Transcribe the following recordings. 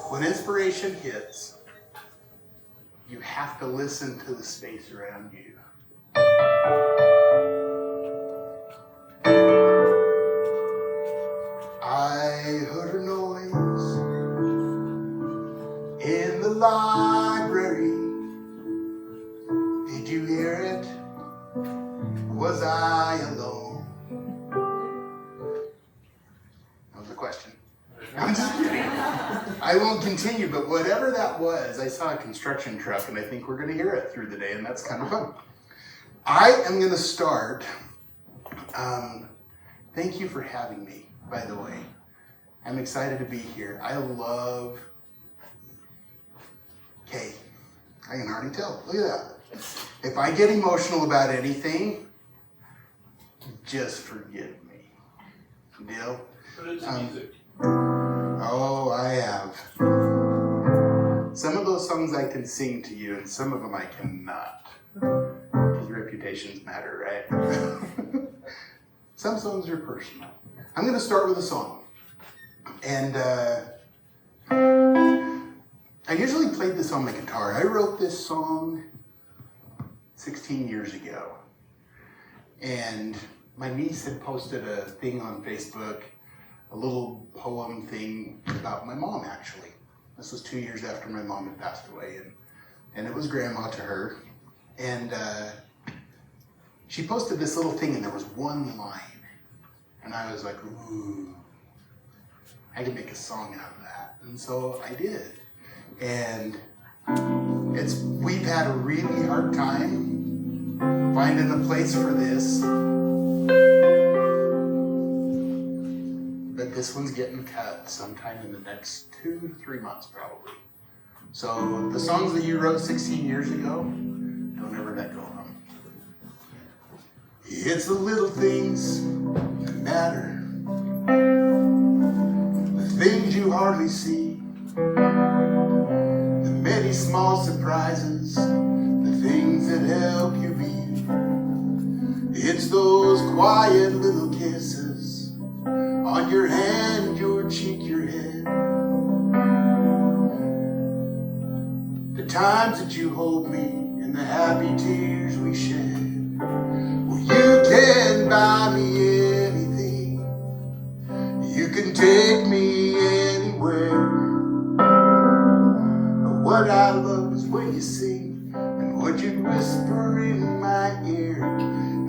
When inspiration hits, you have to listen to the space around you. I heard a noise in the library. Did you hear it? Was I alone? That was a question. I'm just kidding. I won't continue, but whatever that was, I saw a construction truck, and I think we're going to hear it through the day, and that's kind of fun. I am going to start. Thank you for having me, by the way. I'm excited to be here. I love... Okay, I can already tell. Look at that. If I get emotional about anything, just forgive me. Deal? Put it to music. Oh, I have. Some of those songs I can sing to you, and some of them I cannot. Because reputations matter, right? Some songs are personal. I'm going to start with a song. And I usually played this on my guitar. I wrote this song 16 years ago. And my niece had posted a thing on Facebook, a little poem thing about my mom, actually. This was 2 years after my mom had passed away, and it was grandma to her. And she posted this little thing, and there was one line. And I was like, ooh, I can make a song out of that. And so I did. And we've had a really hard time finding a place for this. But this one's getting cut sometime in the next 2 to 3 months, probably. So the songs that you wrote 16 years ago, don't ever let go of them. It's the little things that matter, the things you hardly see, the many small surprises, the things that help you be. It's those quiet little kisses on your hand, your cheek, your head. The times that you hold me and the happy tears we shed. Well, you can buy me anything. You can take me anywhere. But what I love is when you sing and what you whisper in my ear.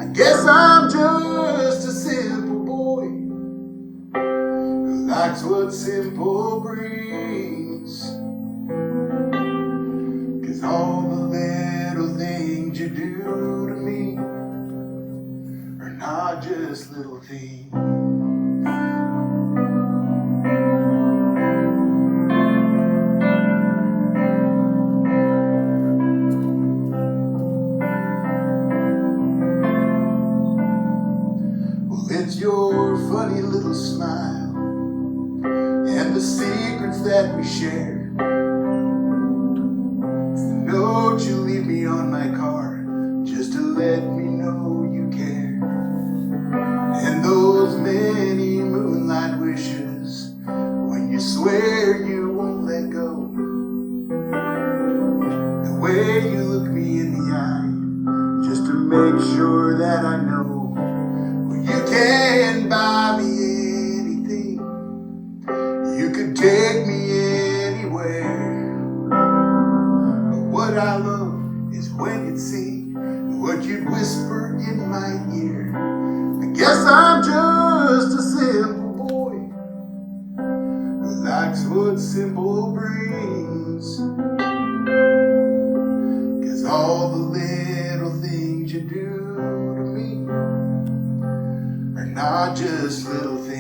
I guess I'm just a simple boy who likes what simple brings. 'Cause all the little things you do to me are not just little things. It's your funny little smile and the secrets that we share. It's the note you leave me on my car just to let me know you care. And those many moonlight wishes when you swear you won't let go. The way you look me in the eye just to make sure that I know. You can buy me anything. You could take me anywhere. But what I love is when you'd sing and what you'd whisper in my ear. I guess I'm just a simple boy who likes what simple brings. 'Cause all the little things you do to me are not just little things.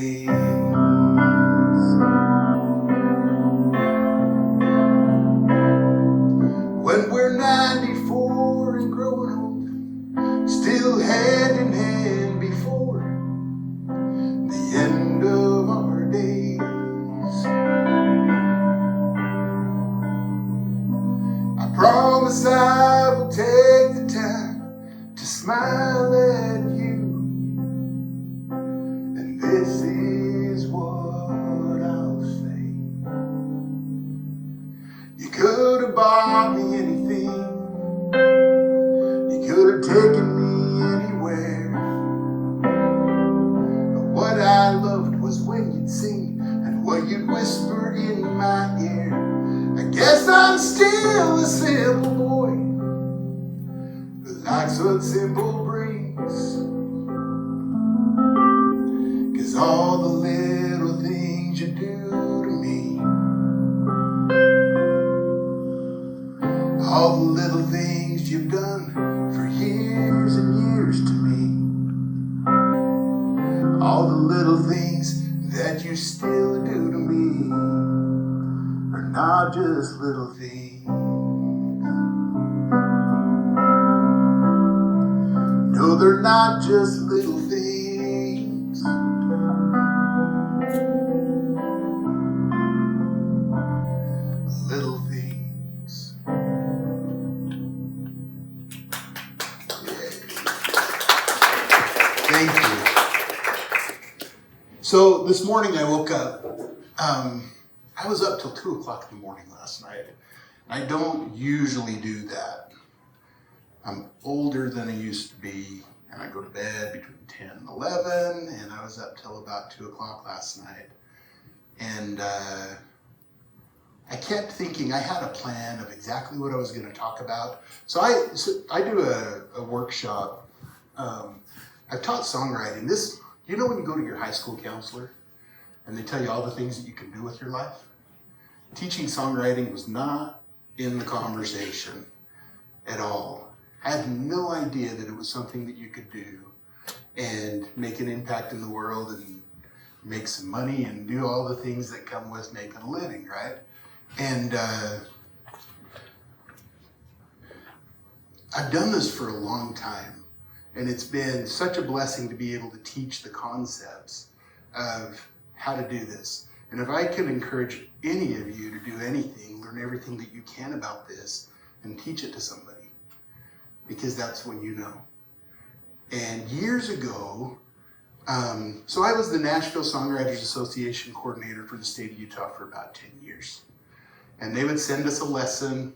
When we're 94 and growing old, still hand in hand before the end of our days, I promise I will take the time to smile at you. And this is what I'll say. You could have bought me anything. You could have taken me anywhere. But what I loved was when you'd sing and what you'd whisper in my ear. I guess I'm still a simple boy who likes what simple brings. 'Cause all the little things you do to me, all the little things you've done for years and years to me, all the little things that you still do to me are not just little things. No, they're not just little things. Little things. Thank you. So this morning I woke up. I was up till 2 o'clock in the morning last night. I don't usually do that. I'm older than I used to be, and I go to bed between 10 and 11, and I was up till about 2 o'clock last night. And I kept thinking I had a plan of exactly what I was going to talk about. So I do a workshop. I've taught songwriting. This, you know, when you go to your high school counselor and they tell you all the things that you can do with your life? Teaching songwriting was not in the conversation at all. I had no idea that it was something that you could do and make an impact in the world and make some money and do all the things that come with making a living, right? And I've done this for a long time, and it's been such a blessing to be able to teach the concepts of how to do this. And if I can encourage any of you to do anything, learn everything that you can about this and teach it to somebody, because that's when you know. And years ago, so I was the Nashville Songwriters Association coordinator for the state of Utah for about 10 years. And they would send us a lesson,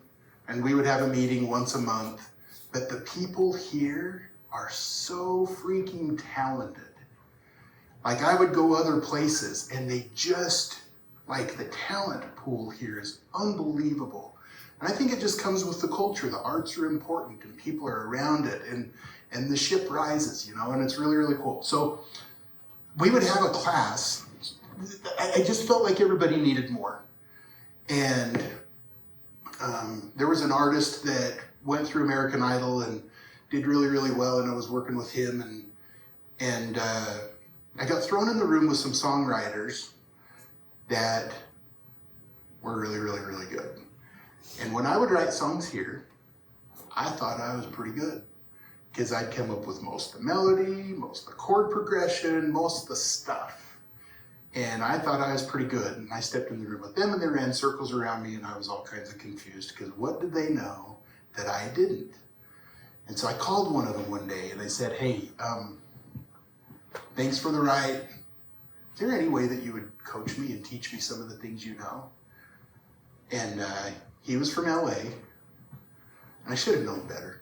and we would have a meeting once a month. But the people here are so freaking talented. Like, I would go other places, and they just, like, the talent pool here is unbelievable. And I think it just comes with the culture. The arts are important, and people are around it, and the ship rises, you know, and it's really, really cool. So we would have a class. I just felt like everybody needed more. And there was an artist that went through American Idol and did really, really well, and I was working with him, and I got thrown in the room with some songwriters that were really, really, really good. And when I would write songs here, I thought I was pretty good, because I'd come up with most of the melody, most of the chord progression, most of the stuff. And I thought I was pretty good. And I stepped in the room with them, and they ran circles around me, and I was all kinds of confused, because what did they know that I didn't? And so I called one of them one day, and I said, hey, thanks for the write. Is there any way that you would coach me and teach me some of the things you know? And he was from LA, and I should have known better.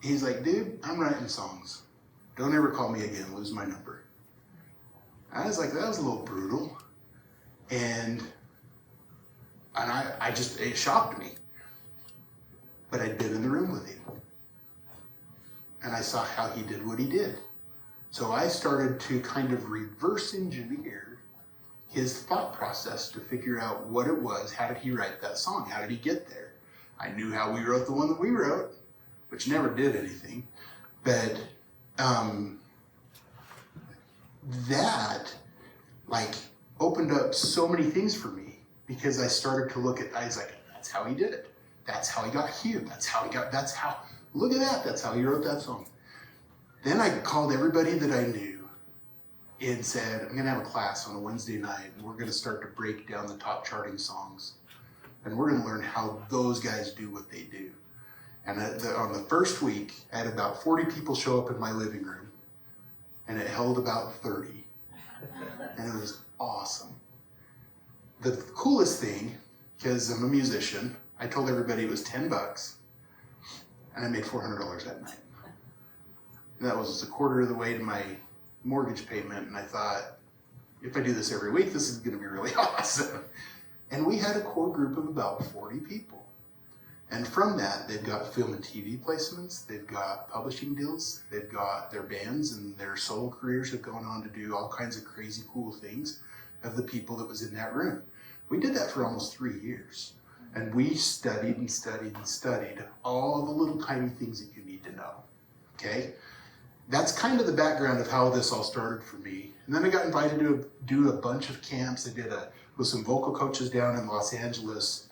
He's like, dude, I'm writing songs. Don't ever call me again, lose my number. I was like, that was a little brutal. And I just, it shocked me. But I'd been in the room with him. And I saw how he did what he did. So I started to kind of reverse engineer his thought process to figure out what it was. How did he write that song? How did he get there? I knew how we wrote the one that we wrote, which never did anything. But that, like, opened up so many things for me, because I started to look at, I was like, that's how he did it. That's how he got here. Look at that. That's how he wrote that song. Then I called everybody that I knew and said, I'm going to have a class on a Wednesday night, and we're going to start to break down the top charting songs. And we're going to learn how those guys do what they do. And on the first week, I had about 40 people show up in my living room. and it held about 30. And it was awesome. The coolest thing, because I'm a musician, I told everybody it was $10, and I made $400 that night. And that was a quarter of the way to my mortgage payment, and I thought, if I do this every week, this is going to be really awesome. And we had a core group of about 40 people. And from that, they've got film and TV placements, they've got publishing deals, they've got their bands, and their solo careers have gone on to do all kinds of crazy cool things of the people that was in that room. We did that for almost 3 years. And we studied and studied and studied all the little tiny things that you need to know, okay? That's kind of the background of how this all started for me. And then I got invited to do a bunch of camps. I did with some vocal coaches down in Los Angeles.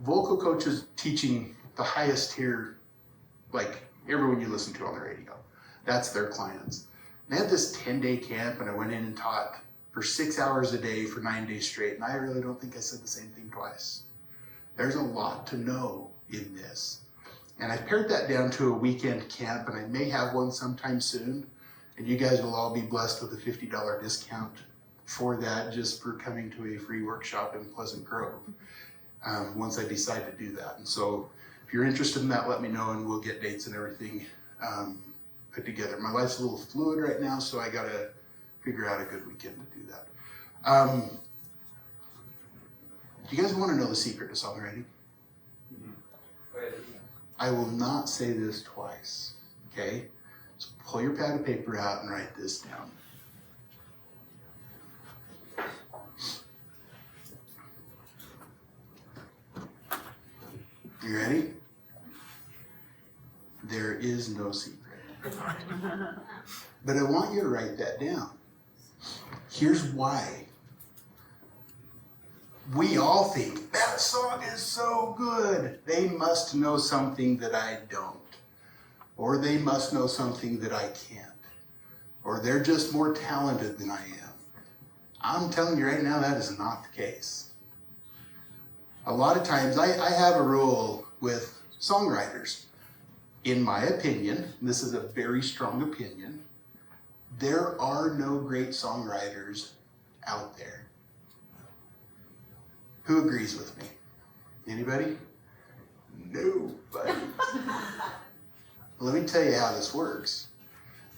Vocal coaches teaching the highest tier, like everyone you listen to on the radio. That's their clients. They had this 10-day camp, and I went in and taught for 6 hours a day for 9 days straight, and I really don't think I said the same thing twice. There's a lot to know in this. And I pared that down to a weekend camp, and I may have one sometime soon, and you guys will all be blessed with a $50 discount for that, just for coming to a free workshop in Pleasant Grove. Once I decide to do that. And so if you're interested in that, let me know, and we'll get dates and everything put together. My life's a little fluid right now, so I gotta figure out a good weekend to do that. Do you guys want to know the secret to songwriting? I will not say this twice, okay? So pull your pad of paper out and write this down. You ready? There is no secret. But I want you to write that down. Here's why. We all think, that song is so good. They must know something that I don't. Or they must know something that I can't. Or they're just more talented than I am. I'm telling you right now, that is not the case. A lot of times, I have a rule with songwriters. In my opinion, and this is a very strong opinion, there are no great songwriters out there. Who agrees with me? Anybody? Nobody. Let me tell you how this works.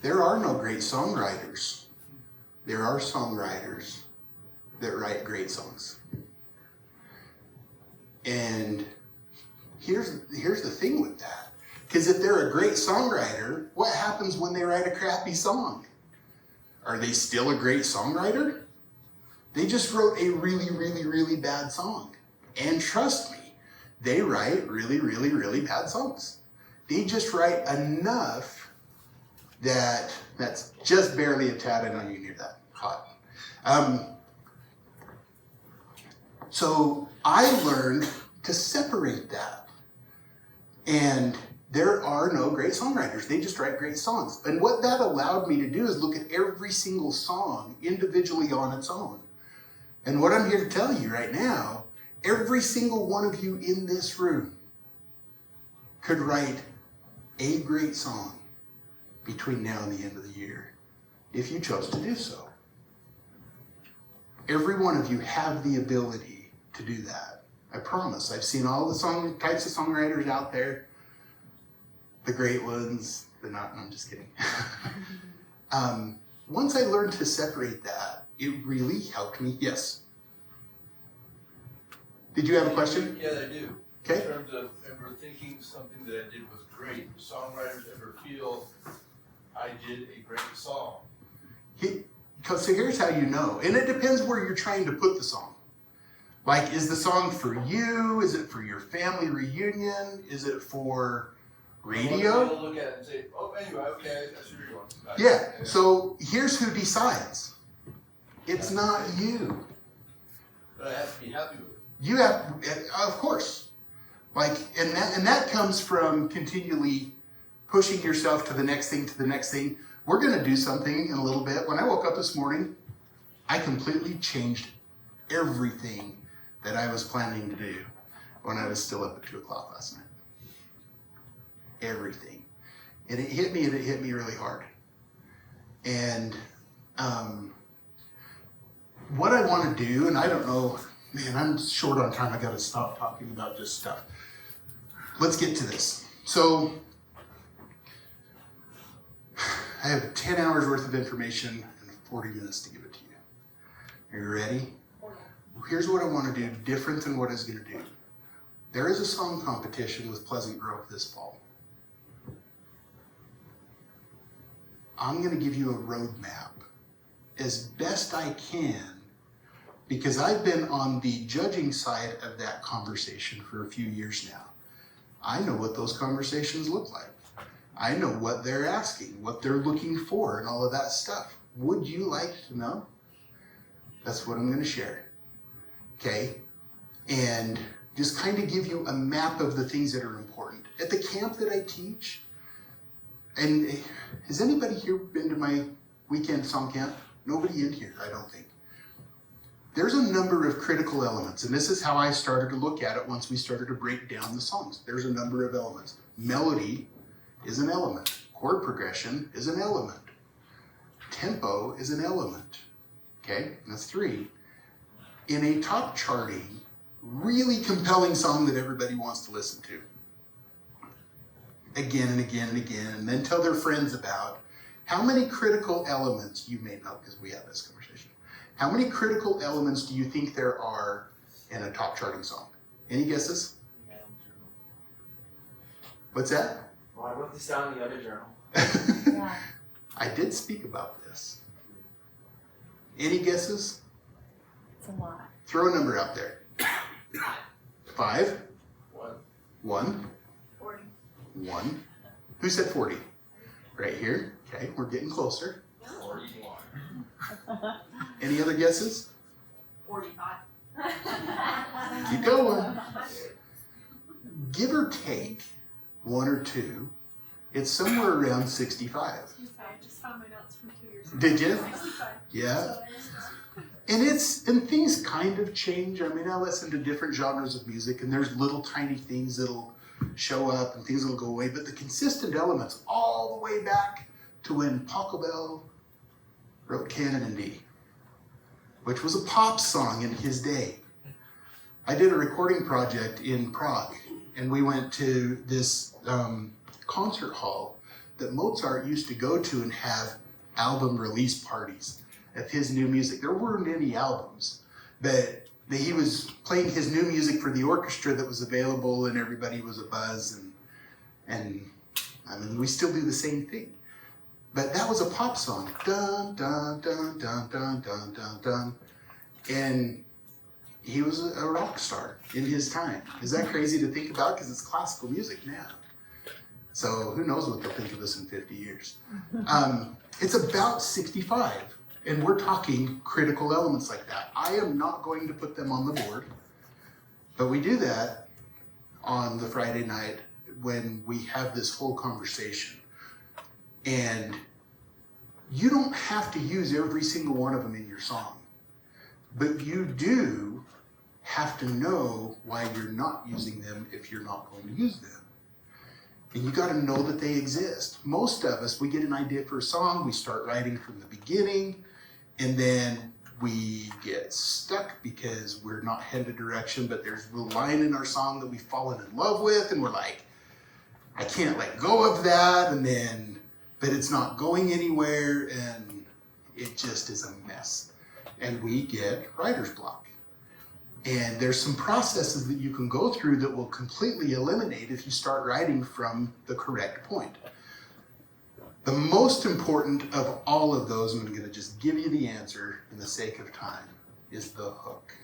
There are no great songwriters. There are songwriters that write great songs. And here's the thing with that. Because if they're a great songwriter, what happens when they write a crappy song? Are they still a great songwriter? They just wrote a really, really, really bad song. And trust me, they write really, really, really bad songs. They just write enough that's just barely a tad. I know you can hear that hot. So I learned to separate that. And there are no great songwriters. They just write great songs. And what that allowed me to do is look at every single song individually on its own. And what I'm here to tell you right now, every single one of you in this room could write a great song between now and the end of the year, if you chose to do so. Every one of you have the ability to do that. I promise. I've seen all the types of songwriters out there, the great ones, the not, no, I'm just kidding. Once I learned to separate that, it really helped me. Yes? Did you have a question? Yeah, I do. Okay. In terms of ever thinking something that I did was great, do songwriters ever feel I did a great song? So here's how you know. And it depends where you're trying to put the song. Like, is the song for you? Is it for your family reunion? Is it for radio? People look at it and say, oh, anyway, okay, I see where you're going. Yeah, so here's who decides. It's not you. But I have to be happy with it. You have, of course. Like, and that comes from continually pushing yourself to the next thing. We're going to do something in a little bit. When I woke up this morning, I completely changed everything that I was planning to do when I was still up at 2 o'clock last night. Everything. And it hit me really hard. And what I want to do, and I don't know, man, I'm short on time. I got to stop talking about just stuff. Let's get to this. So I have 10 hours worth of information and 40 minutes to give it to you. Are you ready? Here's what I want to do different than what I was going to do. There is a song competition with Pleasant Grove this fall. I'm going to give you a roadmap as best I can, because I've been on the judging side of that conversation for a few years now. I know what those conversations look like. I know what they're asking, what they're looking for, and all of that stuff. Would you like to know? That's what I'm going to share. Okay? And just kind of give you a map of the things that are important. At the camp that I teach, and has anybody here been to my weekend song camp? Nobody in here, I don't think. There's a number of critical elements, and this is how I started to look at it once we started to break down the songs. There's a number of elements. Melody is an element. Chord progression is an element. Tempo is an element. Okay, that's 3. In a top charting, really compelling song that everybody wants to listen to, again and again and again, and then tell their friends about, how many critical elements, you may know because we had this conversation, how many critical elements do you think there are in a top charting song? Any guesses? What's that? Well, I wrote this down in the other journal. Yeah. I did speak about this. Any guesses? It's a lot. Throw a number out there. 5? 1. 1? 40. 1. Who said 40? Right here. Okay, we're getting closer. 41. Any other guesses? 45. Keep going. Give or take 1 or 2, it's somewhere around 65. I just found my notes from 2 years ago. Did you? 65. Yeah. And things kind of change. I mean, I listen to different genres of music, and there's little tiny things that'll show up and things that'll go away, but the consistent elements all the way back to when Pachelbel wrote Canon in D, which was a pop song in his day. I did a recording project in Prague, and we went to this concert hall that Mozart used to go to and have album release parties of his new music. There weren't any albums, but he was playing his new music for the orchestra that was available, and everybody was abuzz, and I mean, we still do the same thing. But that was a pop song. Dun, dun, dun, dun, dun, dun, dun, dun. And he was a rock star in his time. Is that crazy to think about? Because it's classical music now. So who knows what they'll think of us in 50 years. It's about 65. And we're talking critical elements like that. I am not going to put them on the board. But we do that on the Friday night when we have this whole conversation. And you don't have to use every single one of them in your song. But you do have to know why you're not using them if you're not going to use them. And you got to know that they exist. Most of us, we get an idea for a song, we start writing from the beginning, and then we get stuck because we're not headed a direction, but there's a line in our song that we've fallen in love with, and we're like, I can't let go of that, but it's not going anywhere, and it just is a mess. And we get writer's block. And there's some processes that you can go through that will completely eliminate if you start writing from the correct point. The most important of all of those, and I'm going to just give you the answer in the sake of time, is the hook.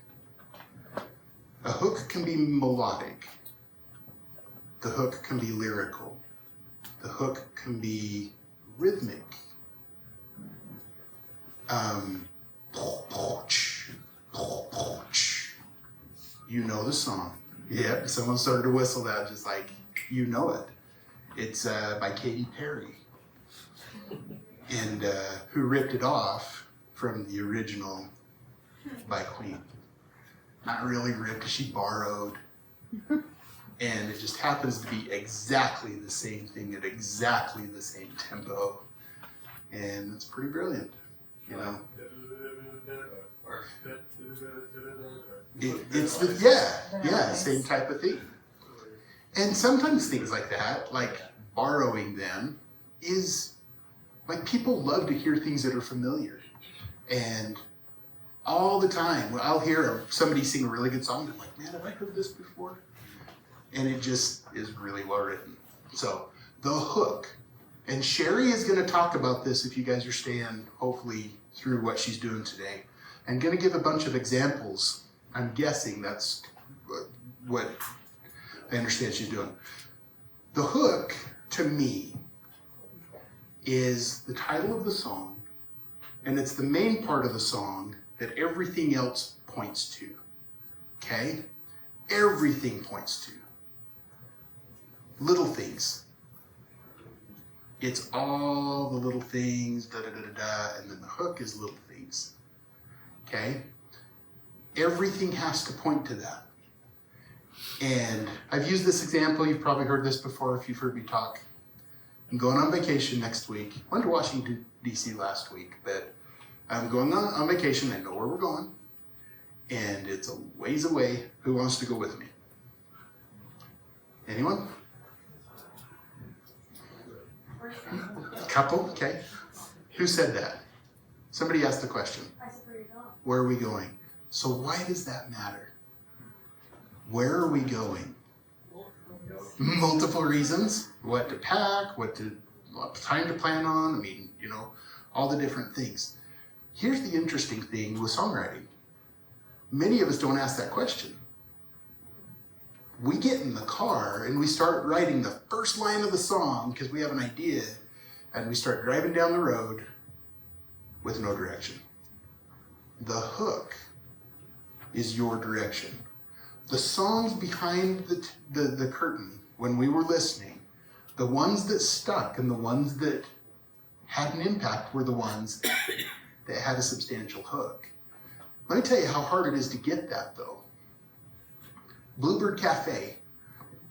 A hook can be melodic. The hook can be lyrical. The hook can be rhythmic. You know the song. Yep, someone started to whistle that just like you know it. It's by Katy Perry. And who ripped it off from the original by Queen. Not really ripped, she borrowed. And it just happens to be exactly the same thing at exactly the same tempo. And it's pretty brilliant, you know. It's the, yeah, same type of thing. And sometimes things like that, like borrowing them, is like people love to hear things that are familiar. And all the time, I'll hear somebody sing a really good song, and I'm like, man, have I heard this before? And it just is really well written. So, the hook. And Sherry is going to talk about this if you guys are staying, hopefully, through what she's doing today. I'm going to give a bunch of examples. I'm guessing that's what I understand she's doing. The hook, to me, is the title of the song, and it's the main part of the song that everything else points to. Okay? Everything points to. Little things. It's all the little things, da-da-da-da-da, and then the hook is little things. Okay? Everything has to point to that. And I've used this example. You've probably heard this before if you've heard me talk. I'm going on vacation next week. Went to Washington, D.C. last week, but I'm going on vacation. I know where we're going. And it's a ways away. Who wants to go with me? Anyone? Couple? Okay. Who said that? Somebody asked the question. I said, where are you going? Where are we going? So why does that matter? Where are we going? Multiple reasons. What to pack, what time to plan on. I mean, you know, all the different things. Here's the interesting thing with songwriting. Many of us don't ask that question. We get in the car and we start writing the first line of the song because we have an idea, and we start driving down the road with no direction. The hook is your direction. The songs behind the curtain, when we were listening, the ones that stuck and the ones that had an impact were the ones that had a substantial hook. Let me tell you how hard it is to get that, though. Bluebird Cafe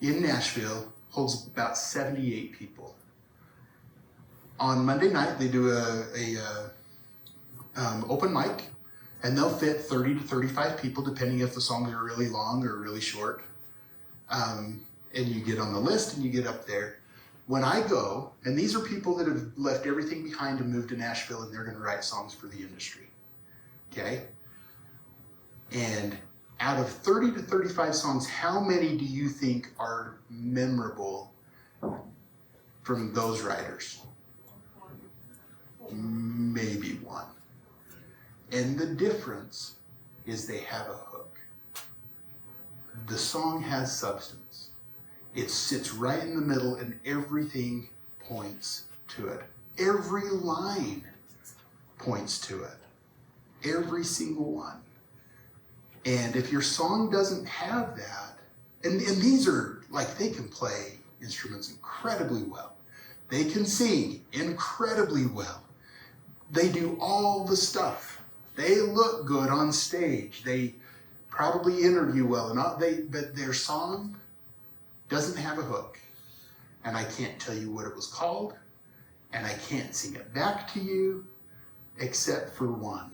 in Nashville holds about 78 people. On Monday night, they do a open mic, and they'll fit 30 to 35 people, depending if the songs are really long or really short. And you get on the list and you get up there. When I go, and these are people that have left everything behind and moved to Nashville, and they're going to write songs for the industry. Okay? And out of 30 to 35 songs, how many do you think are memorable from those writers? Maybe one. And the difference is they have a hook. The song has substance. It sits right in the middle and everything points to it. Every line points to it. Every single one. And if your song doesn't have that, and these are, like, they can play instruments incredibly well. They can sing incredibly well. They do all the stuff. They look good on stage. They probably interview well, but their song doesn't have a hook. And I can't tell you what it was called, and I can't sing it back to you, except for one.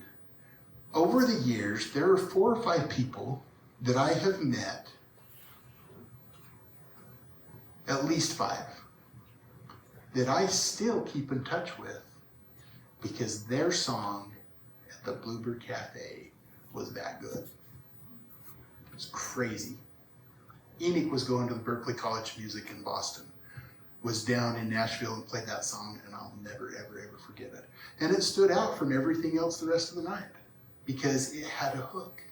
Over the years, there are 4 or 5 people that I have met, at least 5, that I still keep in touch with because their song at the Bluebird Cafe was that good. It was crazy. Enoch was going to the Berklee College of Music in Boston, was down in Nashville and played that song, and I'll never, ever, ever forget it. And it stood out from everything else the rest of the night because it had a hook.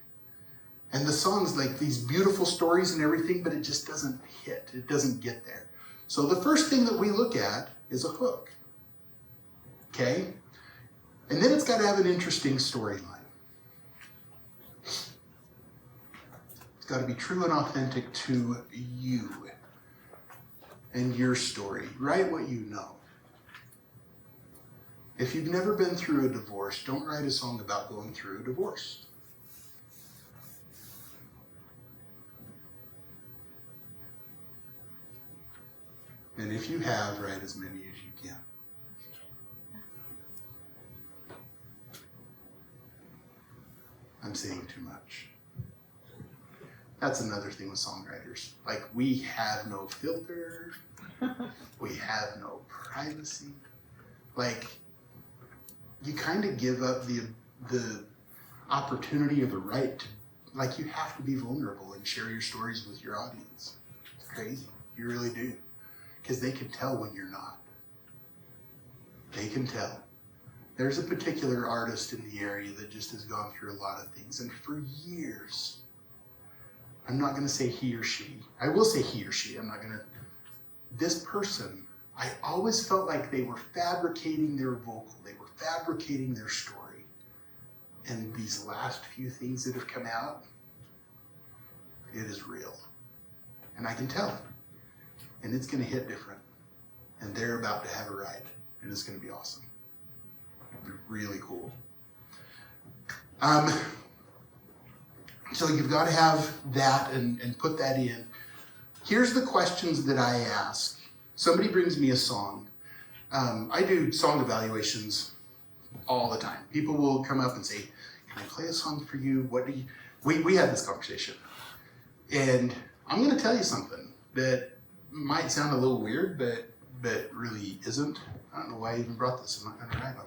And the song's like these beautiful stories and everything, but it just doesn't hit. It doesn't get there. So the first thing that we look at is a hook. Okay? And then it's got to have an interesting storyline. It's got to be true and authentic to you and your story. Write what you know. If you've never been through a divorce, don't write a song about going through a divorce. And if you have, write as many as you can. I'm saying too much. That's another thing with songwriters. Like, we have no filter. We have no privacy. Like, you kind of give up the opportunity or the right to, like, you have to be vulnerable and share your stories with your audience. It's crazy. You really do. Because they can tell when you're not. They can tell. There's a particular artist in the area that just has gone through a lot of things, and for years, I'm not going to say he or she. I will say he or she. I'm not going to. This person, I always felt like they were fabricating their vocal. They were fabricating their story. And these last few things that have come out, it is real. And I can tell. And it's going to hit different. And they're about to have a ride. And it's going to be awesome. It'll be really cool. So you've got to have that and put that in. Here's the questions that I ask. Somebody brings me a song. I do song evaluations all the time. People will come up and say, "Can I play a song for you? What do you?" We had this conversation. And I'm going to tell you something that might sound a little weird, but really isn't. I don't know why I even brought this. I'm not going to write on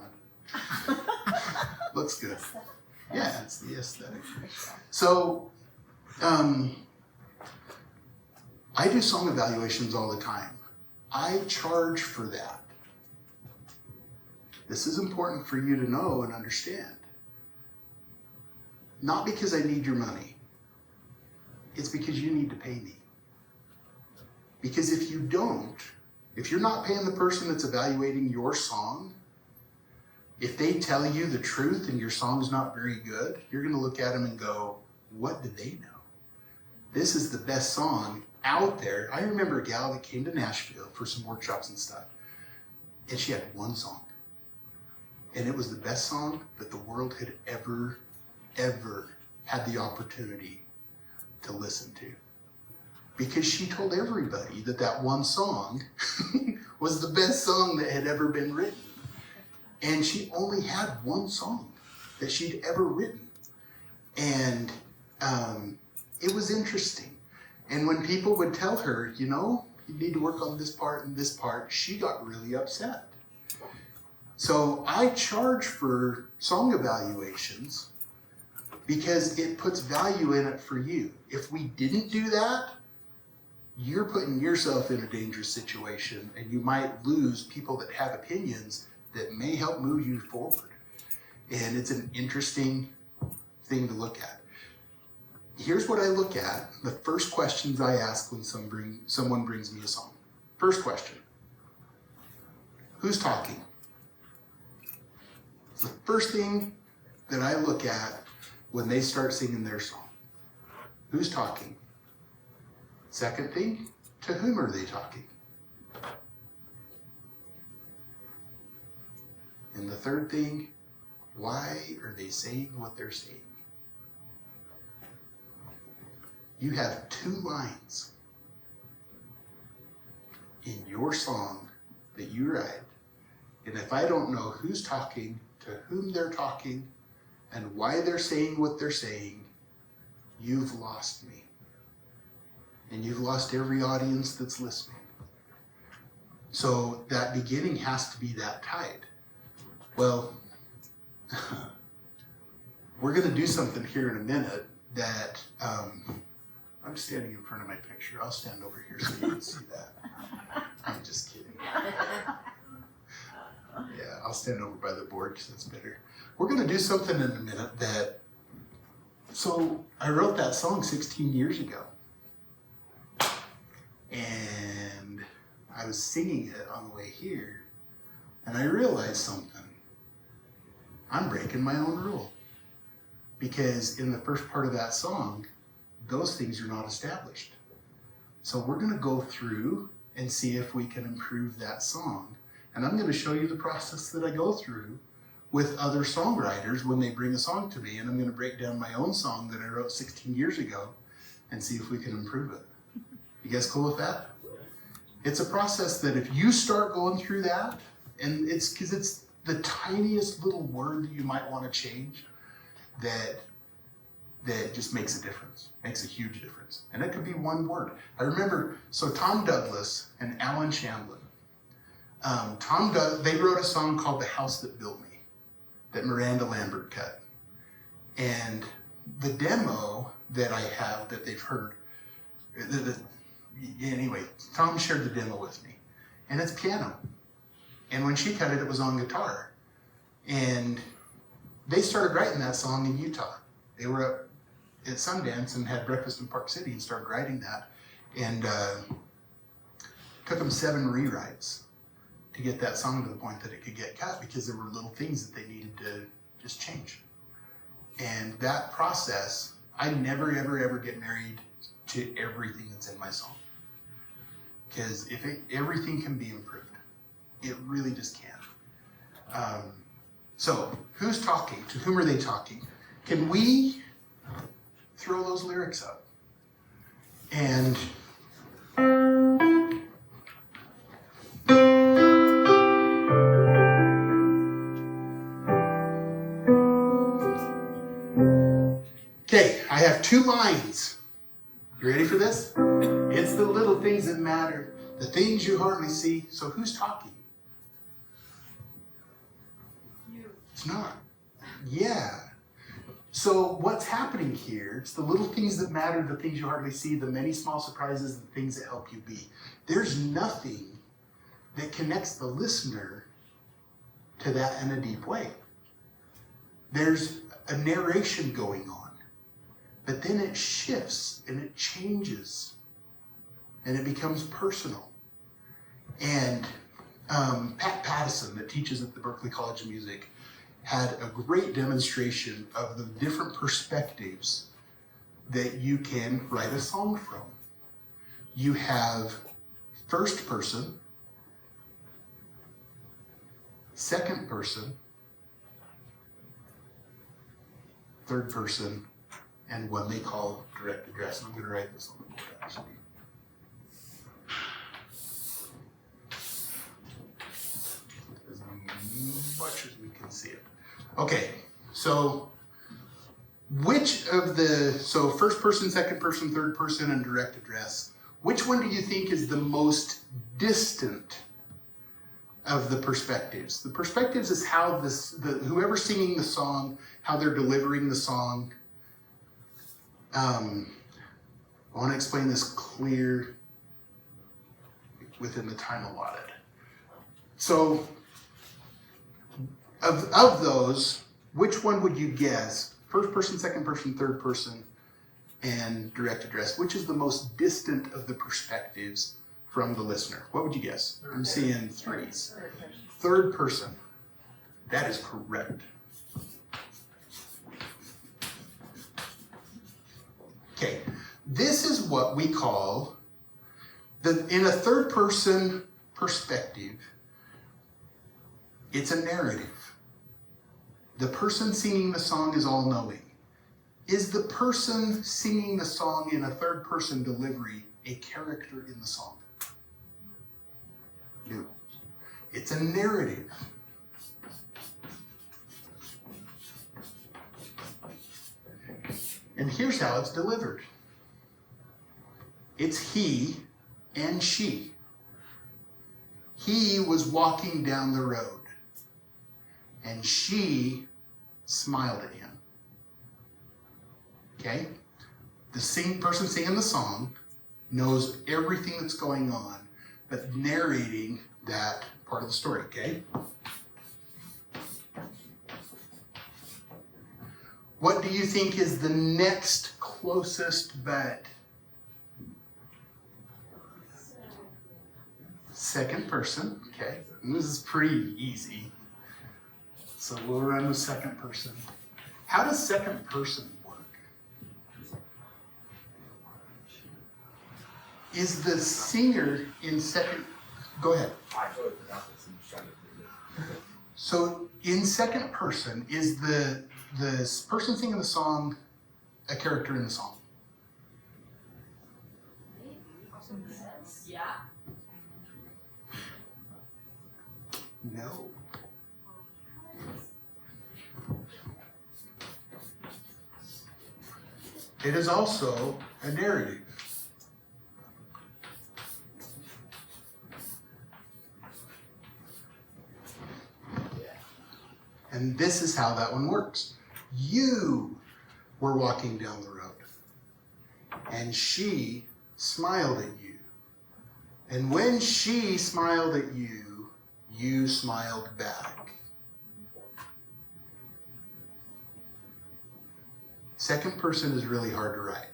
it. Looks good. Yeah, it's the aesthetic. So, I do song evaluations all the time. I charge for that. This is important for you to know and understand. Not because I need your money. It's because you need to pay me. Because if you don't, if you're not paying the person that's evaluating your song, if they tell you the truth and your song's not very good, you're going to look at them and go, what do they know? This is the best song out there. I remember a gal that came to Nashville for some workshops and stuff, and she had one song. And it was the best song that the world had ever had the opportunity to listen to. Because she told everybody that that one song was the best song that had ever been written. And she only had one song that she'd ever written. And it was interesting. And when people would tell her, you know, you need to work on this part and this part, she got really upset. So I charge for song evaluations because it puts value in it for you. If we didn't do that, you're putting yourself in a dangerous situation, and you might lose people that have opinions that may help move you forward. And it's an interesting thing to look at. Here's what I look at. The first questions I ask when someone brings me a song. First question. Who's talking? It's the first thing that I look at when they start singing their song. Who's talking? Second thing, to whom are they talking? And the third thing, why are they saying what they're saying? You have 2 lines in your song that you write. And if I don't know who's talking, to whom they're talking, and why they're saying what they're saying, you've lost me. And you've lost every audience that's listening. So that beginning has to be that tight. Well, we're going to do something here in a minute that I'm standing in front of my picture. I'll stand over here so you can see that. I'm just kidding. Yeah, I'll stand over by the board because that's better. We're going to do something in a minute that, so I wrote that song 16 years ago. And I was singing it on the way here, and I realized something. I'm breaking my own rule. Because in the first part of that song, those things are not established. So we're going to go through and see if we can improve that song. And I'm going to show you the process that I go through with other songwriters when they bring a song to me. And I'm going to break down my own song that I wrote 16 years ago and see if we can improve it. You guys cool with that? It's a process that if you start going through that, and it's because it's the tiniest little word that you might want to change, that that just makes a difference, makes a huge difference. And it could be one word. I remember, so Tom Douglas and Alan Shamblin, they wrote a song called The House That Built Me that Miranda Lambert cut. And the demo that I have that they've heard, anyway, Tom shared the demo with me. And it's piano. And when she cut it, it was on guitar. And they started writing that song in Utah. They were at Sundance and had breakfast in Park City and started writing that. And took them 7 rewrites to get that song to the point that it could get cut, because there were little things that they needed to just change. And that process, I never, ever get married to everything that's in my song. Because everything can be improved. It really just can. So, who's talking? To whom are they talking? Can we throw those lyrics up? And okay, I have 2 lines. You ready for this? It's the little things that matter, the things you hardly see. So who's talking? You. It's not. Yeah. So what's happening here? It's the little things that matter, the things you hardly see, the many small surprises, the things that help you be. There's nothing that connects the listener to that in a deep way. There's a narration going on, but then it shifts and it changes and it becomes personal. And Pat Pattison, that teaches at the Berklee College of Music, had a great demonstration of the different perspectives that you can write a song from. You have first person, second person, third person, and what they call direct address. And I'm going to write this on the board, actually. As much as we can see it. Okay, so so first person, second person, third person, and direct address, which one do you think is the most distant of the perspectives? The perspectives is how whoever's singing the song, how they're delivering the song. I want to explain this clear within the time allotted. So, of those, which one would you guess? First person, second person, third person, and direct address. Which is the most distant of the perspectives from the listener? What would you guess? I'm seeing 3s. Third person. That is correct. Okay, this is what we call, in a third person perspective, it's a narrative. The person singing the song is all-knowing. Is the person singing the song in a third person delivery a character in the song? No. It's a narrative. And here's how it's delivered. It's he and she. He was walking down the road, and she smiled at him. Okay? The person singing the song knows everything that's going on, but narrating that part of the story, okay? What do you think is the next closest but? Second person, okay. And this is pretty easy. So we'll run with second person. How does second person work? Is the singer in second, go ahead. I totally forgot this and trying to read it. So in second person, is the person singing the song a character in the song? Yeah. No. it is also a narrative. And this is how that one works. You were walking down the road, and she smiled at you. And when she smiled at you, you smiled back. Second person is really hard to write,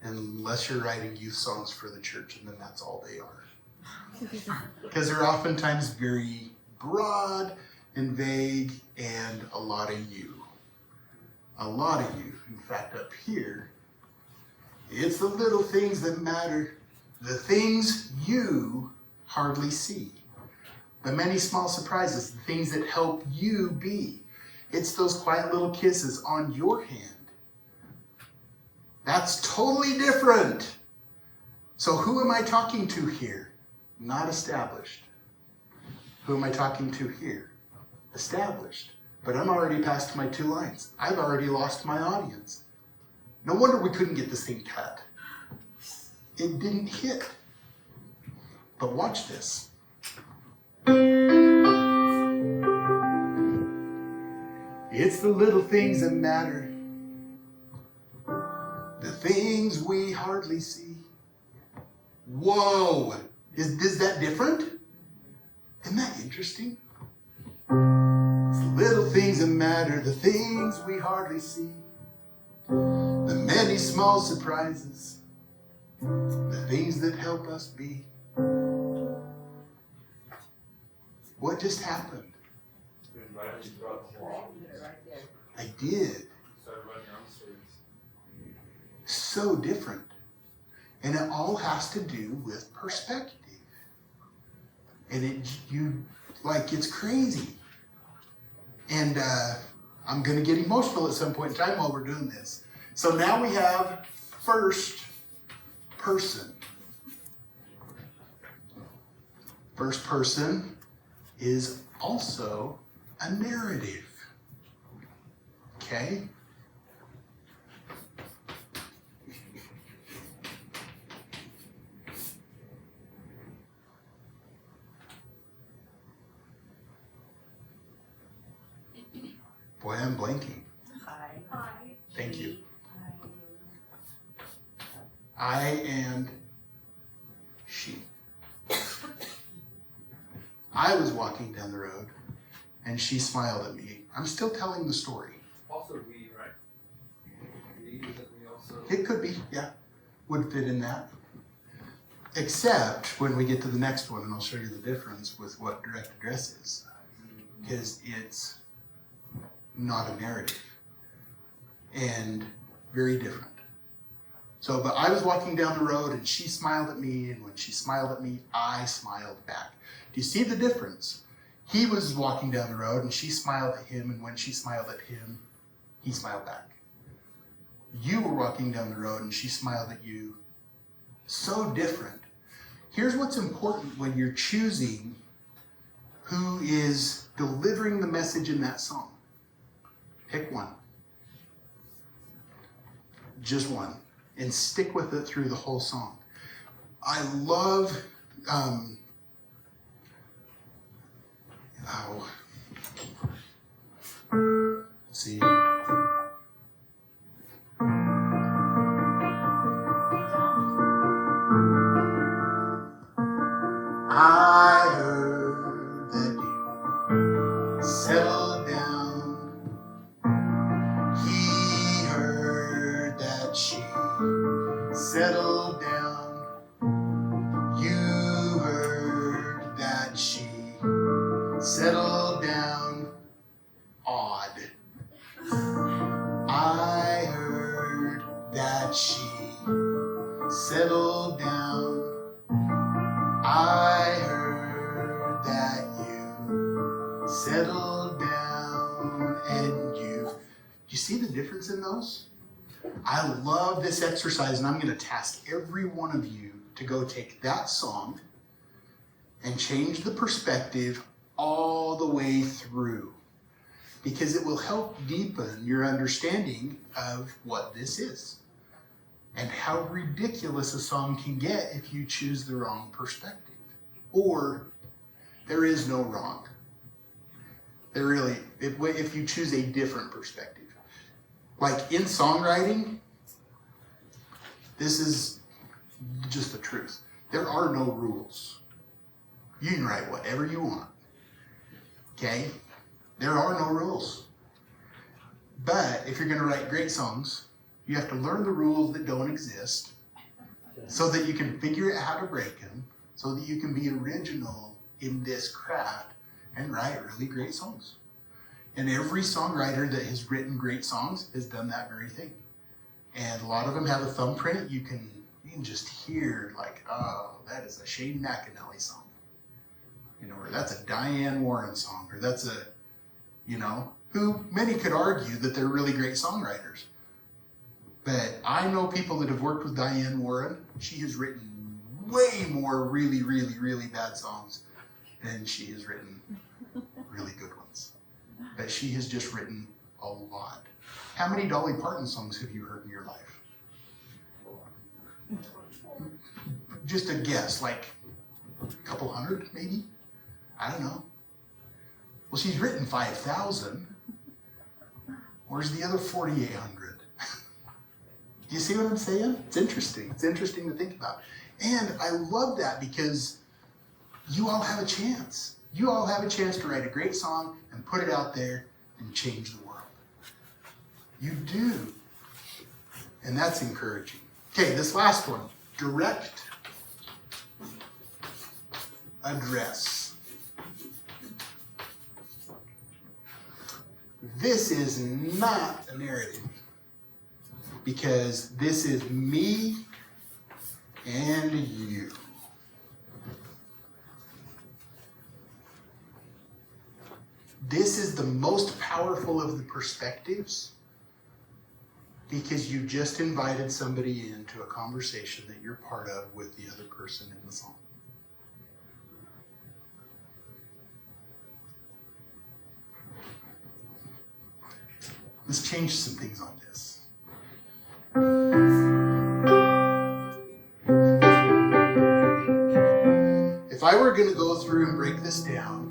unless you're writing youth songs for the church, and then that's all they are. Because they're oftentimes very broad and vague, and a lot of you. A lot of you. In fact, up here, it's the little things that matter. The things you hardly see. The many small surprises, the things that help you be. It's those quiet little kisses on your hand. That's totally different. So who am I talking to here? Not established. Who am I talking to here? Established. But I'm already past my 2 lines. I've already lost my audience. No wonder we couldn't get this thing cut. It didn't hit. But watch this. It's the little things that matter. The things we hardly see. Whoa! Is that different? Isn't that interesting? It's the little things that matter, the things we hardly see. The many small surprises, the things that help us be. What just happened? I did. So different. And it all has to do with perspective. And it's crazy. And I'm going to get emotional at some point in time while we're doing this. So now we have first person. First person is also a narrative. Okay? Boy, I'm blanking. Hi. Hi. Thank you. I and she. I was walking down the road, and she smiled at me. I'm still telling the story. Also we, right? We, isn't we also? It could be, yeah. Would fit in that. Except when we get to the next one, and I'll show you the difference with what direct address is. Because it's not a narrative. And very different. So, but I was walking down the road and she smiled at me, and when she smiled at me, I smiled back. Do you see the difference? He was walking down the road and she smiled at him, and when she smiled at him, he smiled back. You were walking down the road and she smiled at you. So different. Here's what's important when you're choosing who is delivering the message in that song. Pick one. Just one. And stick with it through the whole song. I love, let's see. I heard that you settled down. He heard that she settled down. You heard that she settled down. Odd. I heard that she settled down. I heard that you settled down, and you see the difference in those? I love this exercise, and I'm going to task every one of you to go take that song and change the perspective all the way through. because it will help deepen your understanding of what this is and how ridiculous a song can get if you choose the wrong perspective. Or there is no wrong. If you choose a different perspective. Like in songwriting, this is just the truth. There are no rules. You can write whatever you want. Okay? There are no rules. But if you're going to write great songs, you have to learn the rules that don't exist so that you can figure out how to break them, so that you can be original in this craft and write really great songs. And every songwriter that has written great songs has done that very thing. And a lot of them have a thumbprint. You can just hear like, oh, that is a Shane McAnally song. Or that's a Diane Warren song, or that's a, who many could argue that they're really great songwriters. But I know people that have worked with Diane Warren. She has written way more really, really, really bad songs than she has written really good ones. But she has just written a lot. How many Dolly Parton songs have you heard in your life? Just a guess, like a couple hundred maybe? I don't know. Well, she's written 5,000. Where's the other 4,800? Do you see what I'm saying? It's interesting. It's interesting to think about. And I love that because you all have a chance. You all have a chance to write a great song and put it out there and change the world. You do. And that's encouraging. Okay, this last one. Direct address. This is not a narrative because this is me and you. This is the most powerful of the perspectives because you just invited somebody into a conversation that you're part of with the other person in the song. Let's change some things on this. If I were going to go through and break this down,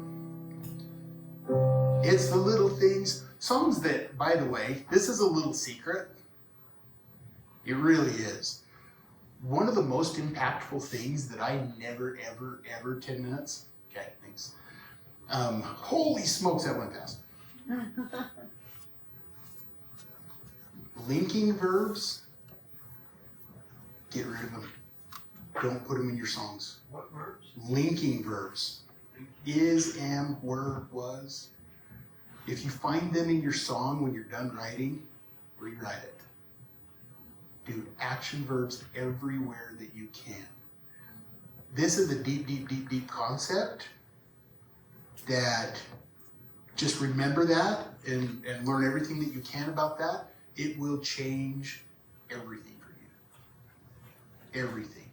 it's the little things, songs that, by the way, this is a little secret. It really is. One of the most impactful things that I never, ever, 10 minutes. Okay, thanks. Holy smokes, that went fast. Linking verbs, get rid of them. Don't put them in your songs. What verbs? Linking verbs. Is, am, were, was. If you find them in your song when you're done writing, rewrite it. Do action verbs everywhere that you can. This is a deep concept that just remember that and learn everything that you can about that. It will change everything for you. Everything.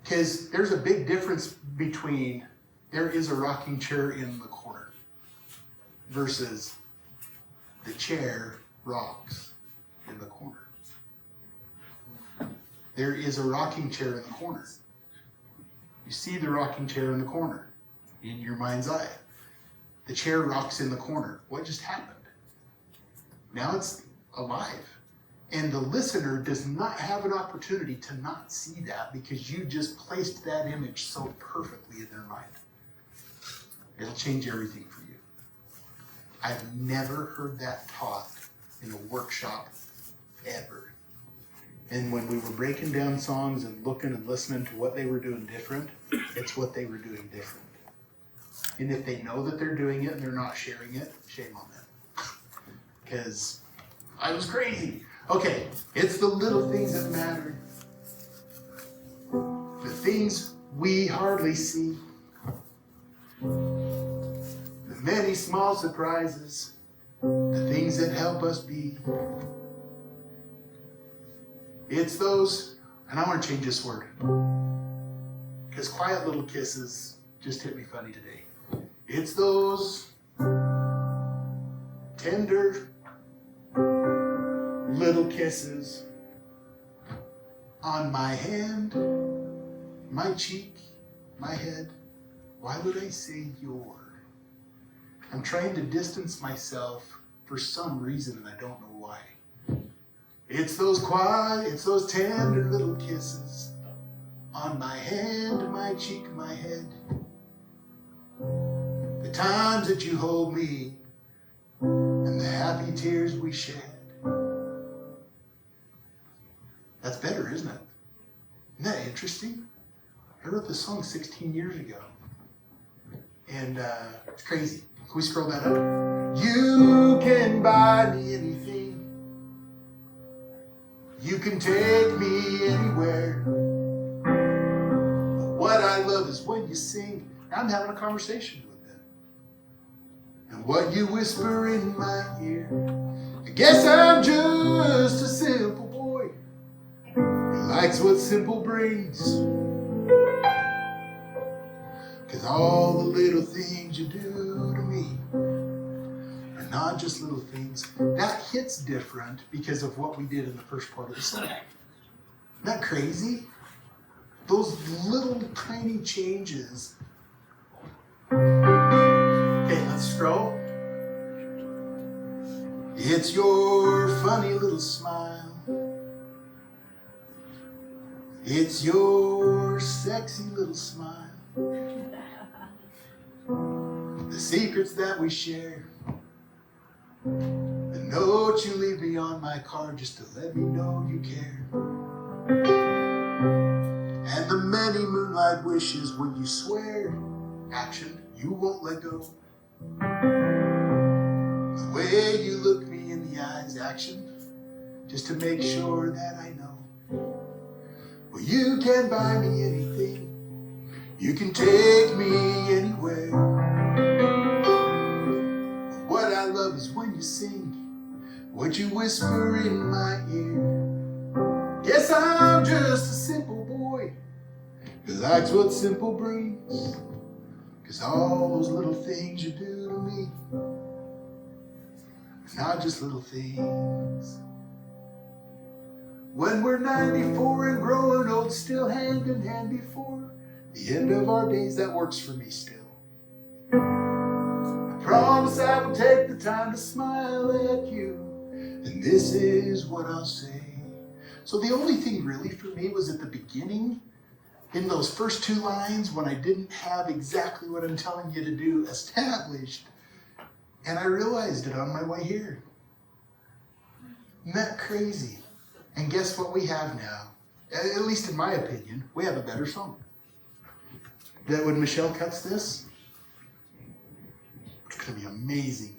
Because there's a big difference between there is a rocking chair in the corner versus the chair rocks in the corner. There is a rocking chair in the corner. You see the rocking chair in the corner in your mind's eye. The chair rocks in the corner. What just happened? Now it's alive. And the listener does not have an opportunity to not see that because you just placed that image so perfectly in their mind. It'll change everything for you. I've never heard that taught in a workshop ever. And when we were breaking down songs and looking and listening to what they were doing different, it's what they were doing different. And if they know that they're doing it and they're not sharing it, shame on them. Because I was crazy. Okay, it's the little things that matter. The things we hardly see. The many small surprises. The things that help us be. It's those, and I want to change this word. Because quiet little kisses just hit me funny today. It's those tender little kisses on my hand, my cheek, my head. Why would I say your? I'm trying to distance myself for some reason and I don't know why. It's those quiet, it's those tender little kisses on my hand, my cheek, my head. The times that you hold me and the happy tears we shed. That's better, isn't it? Isn't that interesting? I wrote this song 16 years ago. And it's crazy. Can we scroll that up? You can buy me anything. You can take me anywhere. But what I love is when you sing. I'm having a conversation with them. And what you whisper in my ear. I guess I'm just a simple boy who likes what simple brings. 'Cause all the little things you do to me are not just little things. That hits different because of what we did in the first part of the song. Isn't that crazy? Those little tiny changes. Okay, let's scroll. It's your funny little smile. It's your sexy little smile. The secrets that we share. The note you leave me on my card just to let me know you care. And the many moonlight wishes when you swear, action, you won't let go. The way you look me in the eyes, action, just to make sure that I know. Well, you can buy me anything. You can take me anywhere. What I love is when you sing, what you whisper in my ear. Yes, I'm just a simple boy who likes what simple brings. 'Cause all those little things you do to me are not just little things. When we're 94 and growing old, still hand in hand before the end of our days, that works for me still. I promise I will take the time to smile at you, and this is what I'll say. So the only thing really for me was at the beginning, in those first two lines, when I didn't have exactly what I'm telling you to do established, and I realized it on my way here. Isn't that crazy? And guess what we have now? At least in my opinion, we have a better song. That when Michelle cuts this, it's going to be amazing.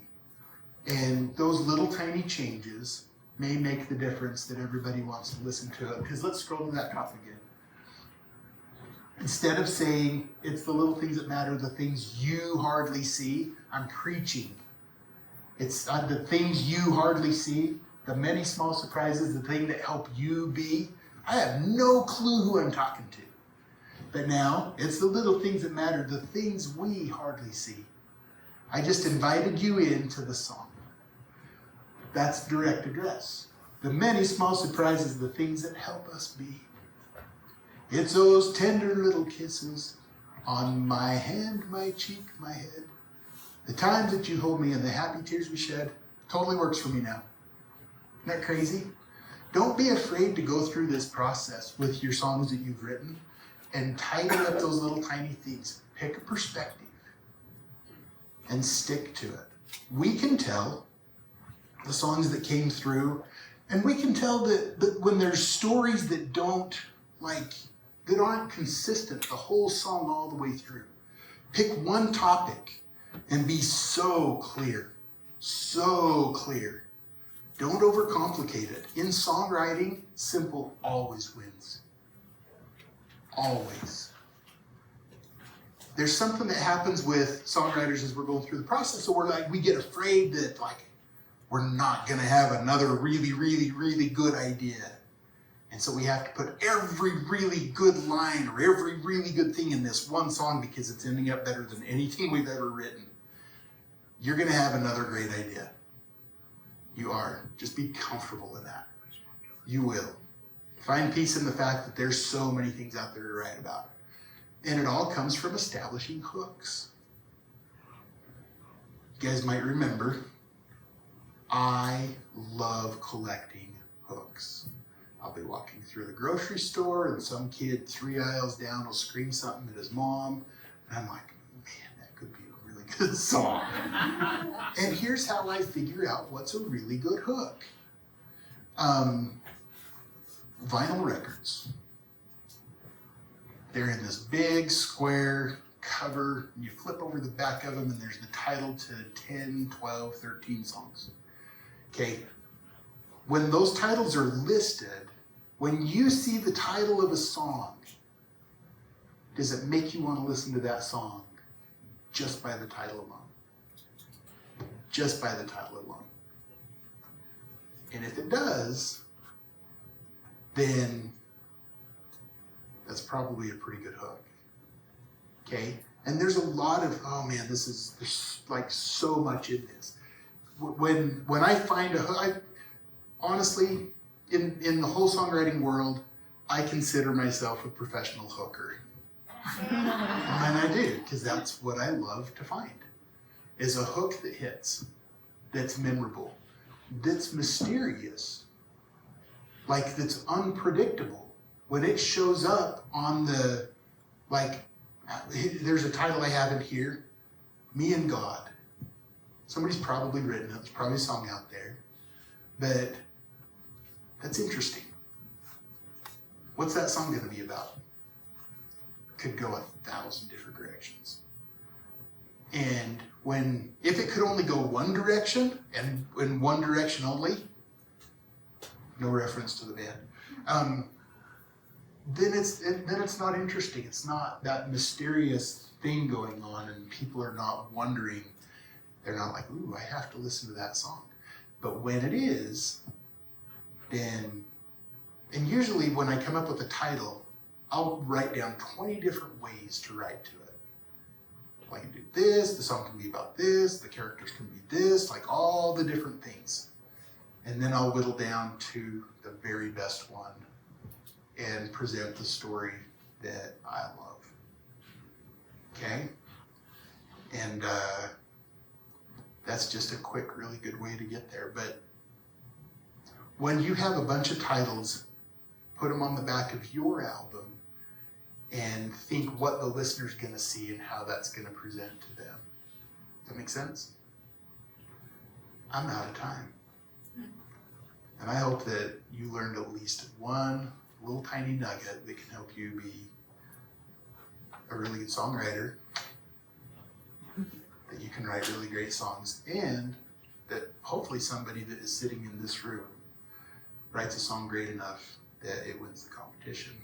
And those little tiny changes may make the difference that everybody wants to listen to it. Because let's scroll to that top again. Instead of saying it's the little things that matter, the things you hardly see, I'm preaching. It's the things you hardly see, the many small surprises, the thing that help you be. I have no clue who I'm talking to. But now, it's the little things that matter, the things we hardly see. I just invited you into the song. That's direct address. The many small surprises, the things that help us be. It's those tender little kisses on my hand, my cheek, my head. The times that you hold me and the happy tears we shed totally works for me now. Isn't that crazy? Don't be afraid to go through this process with your songs that you've written and tighten up those little tiny things. Pick a perspective and stick to it. We can tell the songs that came through, and we can tell that when there's stories that that aren't consistent the whole song all the way through. Pick one topic and be so clear. So clear. Don't overcomplicate it. In songwriting, simple always wins. Always. There's something that happens with songwriters as we're going through the process, so we get afraid that we're not going to have another really, really, really good idea. And so we have to put every really good line or every really good thing in this one song because it's ending up better than anything we've ever written. You're going to have another great idea. You are. Just be comfortable in that. You will. Find peace in the fact that there's so many things out there to write about. And it all comes from establishing hooks. You guys might remember, I love collecting hooks. I'll be walking through the grocery store and some kid 3 aisles down will scream something at his mom. And I'm like, man, that could be a really good song. And here's how I figure out what's a really good hook. Vinyl records. They're in this big square cover. You flip over the back of them and there's the title to 10, 12, 13 songs. Okay. When those titles are listed, when you see the title of a song, does it make you want to listen to that song just by the title alone? Just by the title alone. And if it does, then that's probably a pretty good hook. Okay? And there's a lot of, oh man, there's like so much in this. When I find a hook, honestly, in the whole songwriting world, I consider myself a professional hooker. And I do, because that's what I love to find, is a hook that hits, that's memorable, that's mysterious, like that's unpredictable. When it shows up on the, like, there's a title I have in here, Me and God. Somebody's probably written it, there's probably a song out there, but that's interesting. What's that song going to be about? Could go 1,000 different directions. And if it could only go one direction, and in one direction only, no reference to the band, then it's not interesting. It's not that mysterious thing going on, and people are not wondering. They're not like, ooh, I have to listen to that song. But when it is, then, and usually when I come up with a title, I'll write down 20 different ways to write to it. I can do this, the song can be about this, the characters can be this, like all the different things. And then I'll whittle down to the very best one and present the story that I love. Okay? And that's just a quick, really good way to get there. But when you have a bunch of titles, put them on the back of your album and think what the listener's going to see and how that's going to present to them. Does that make sense? I'm out of time. And I hope that you learned at least one little tiny nugget that can help you be a really good songwriter, that you can write really great songs, and that hopefully somebody that is sitting in this room writes a song great enough that it wins the competition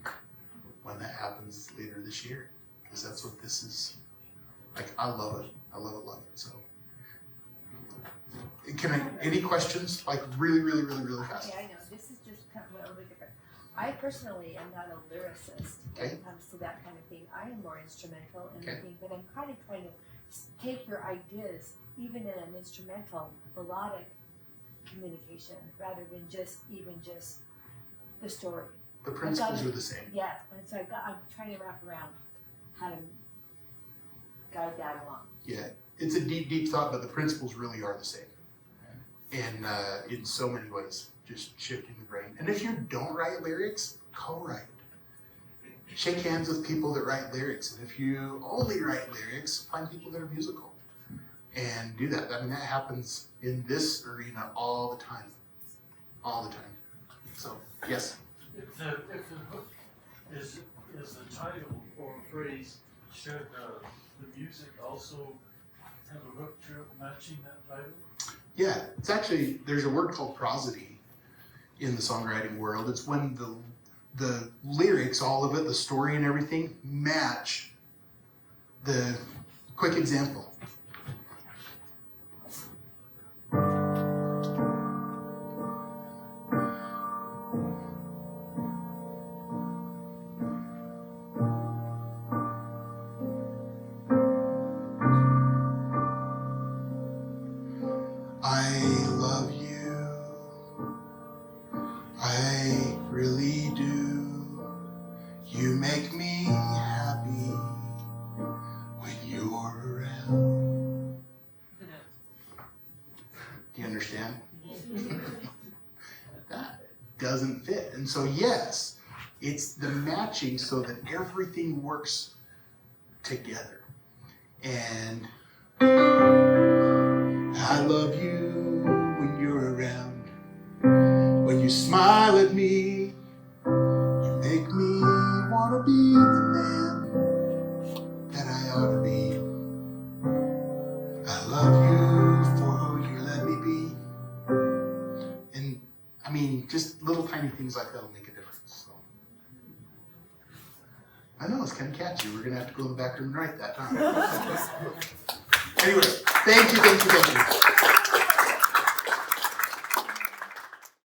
when that happens later this year. Because that's what this is. Like, I love it. I love it. So, any questions? Like, really fast? Okay, I know, this is just kind of a little bit different. I personally am not a lyricist when it comes to that kind of thing. I am more instrumental in the thing, but I'm kind of trying to take your ideas, even in an instrumental, melodic communication, rather than just the story. The principles are the same. Yeah, and so I'm trying to wrap around how to guide that along. Yeah, it's a deep thought, but the principles really are the same. And in so many ways, just shifting the brain. And if you don't write lyrics, co-write. Shake hands with people that write lyrics. And if you only write lyrics, find people that are musical. And do that. I mean, that happens in this arena all the time. All the time. So, yes? If the hook is the title or phrase, should the music also have a hook to it matching that title? Yeah, it's actually, there's a word called prosody in the songwriting world. It's when the lyrics, all of it, the story and everything, match the quick example. I love you doesn't fit. And so yes, it's the matching so that everything works together. And I love you when you're around. When you smile at me, you make me want to be the man that I ought to be. I love you for who you let me be. And I mean, just little tiny things like that will make a difference. So. I know, it's kind of catchy. We're going to have to go in the back room and write that, huh? Anyway, thank you.